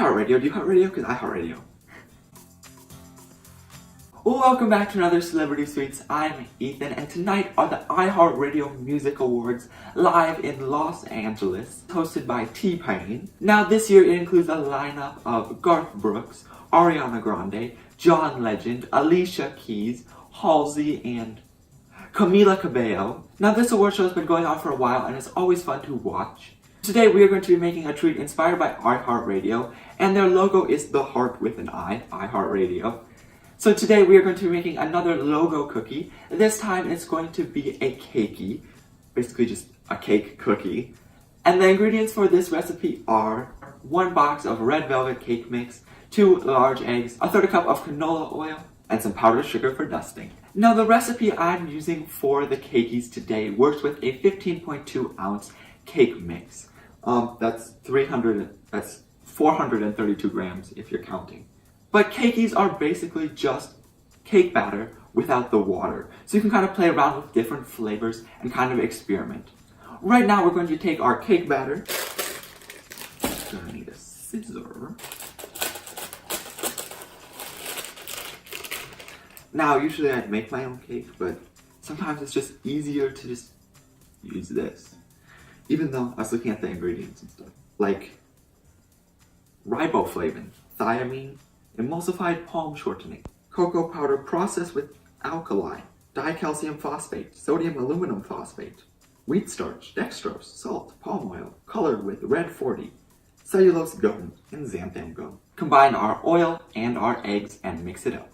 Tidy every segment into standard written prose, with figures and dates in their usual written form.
iHeartRadio. Do you heart radio? Because iHeartRadio. Welcome back to another Celebrity Sweets. I'm Ethan, and tonight are the iHeartRadio Music Awards live in Los Angeles, hosted by T-Pain. Now this year it includes a lineup of Garth Brooks, Ariana Grande, John Legend, Alicia Keys, Halsey, and Camila Cabello. Now this award show has been going on for a while and it's always fun to watch. Today we are going to be making a treat inspired by iHeartRadio, and their logo is the heart with an I, iHeartRadio. So today we are going to be making another logo cookie. This time it's going to be a cakie, basically just a cake cookie. And the ingredients for this recipe are 1 box of Red Velvet Cake Mix, 2 large eggs, 1/3 cup of canola oil, and some powdered sugar for dusting. Now the recipe I'm using for the cakies today works with a 15.2 ounce cake mix. That's 432 grams if you're counting. But cakies are basically just cake batter without the water. So you can kind of play around with different flavors and kind of experiment. Right now we're going to take our cake batter. I'm gonna need a scissor. Now usually I'd make my own cake, but sometimes it's just easier to just use this. Even though I was looking at the ingredients and stuff. Like riboflavin, thiamine, emulsified palm shortening, cocoa powder processed with alkali, dicalcium phosphate, sodium aluminum phosphate, wheat starch, dextrose, salt, palm oil, colored with red 40, cellulose gum, and xanthan gum. Combine our oil and our eggs and mix it up.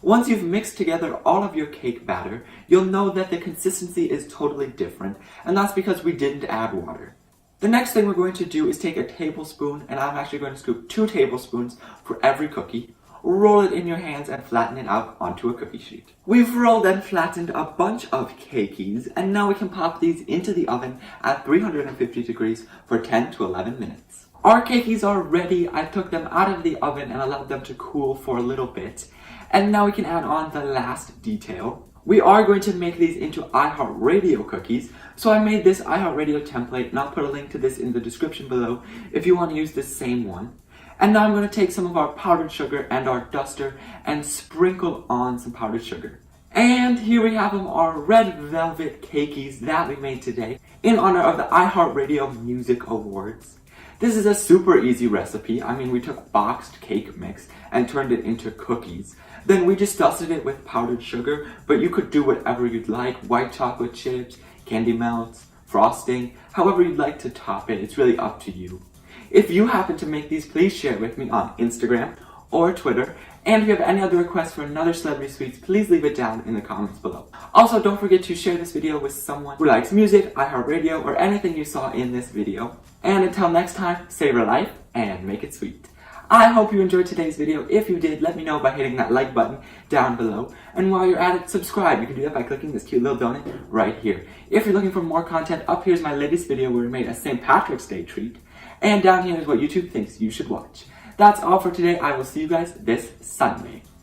Once you've mixed together all of your cake batter, you'll know that the consistency is totally different, and that's because we didn't add water. The next thing we're going to do is take a tablespoon, and I'm actually going to scoop 2 tablespoons for every cookie, roll it in your hands, and flatten it out onto a cookie sheet. We've rolled and flattened a bunch of cakies, and now we can pop these into the oven at 350 degrees for 10 to 11 minutes. Our cakies are ready. I took them out of the oven and allowed them to cool for a little bit. And now we can add on the last detail. We are going to make these into iHeartRadio cookies, so I made this iHeartRadio template, and I'll put a link to this in the description below if you want to use the same one. And now I'm going to take some of our powdered sugar and our duster and sprinkle on some powdered sugar. And here we have them, our Red Velvet Cakies that we made today in honor of the iHeartRadio Music Awards. This is a super easy recipe. I mean, we took boxed cake mix and turned it into cookies. Then we just dusted it with powdered sugar, but you could do whatever you'd like. White chocolate chips, candy melts, frosting, however you'd like to top it. It's really up to you. If you happen to make these, please share it with me on Instagram or Twitter. And if you have any other requests for another Celebrity Sweets, please leave it down in the comments below. Also, don't forget to share this video with someone who likes music, iHeartRadio, or anything you saw in this video. And until next time, savor life and make it sweet. I hope you enjoyed today's video. If you did, let me know by hitting that like button down below. And while you're at it, subscribe. You can do that by clicking this cute little donut right here. If you're looking for more content, up here's my latest video where we made a St. Patrick's Day treat. And down here is what YouTube thinks you should watch. That's all for today. I will see you guys this Sunday.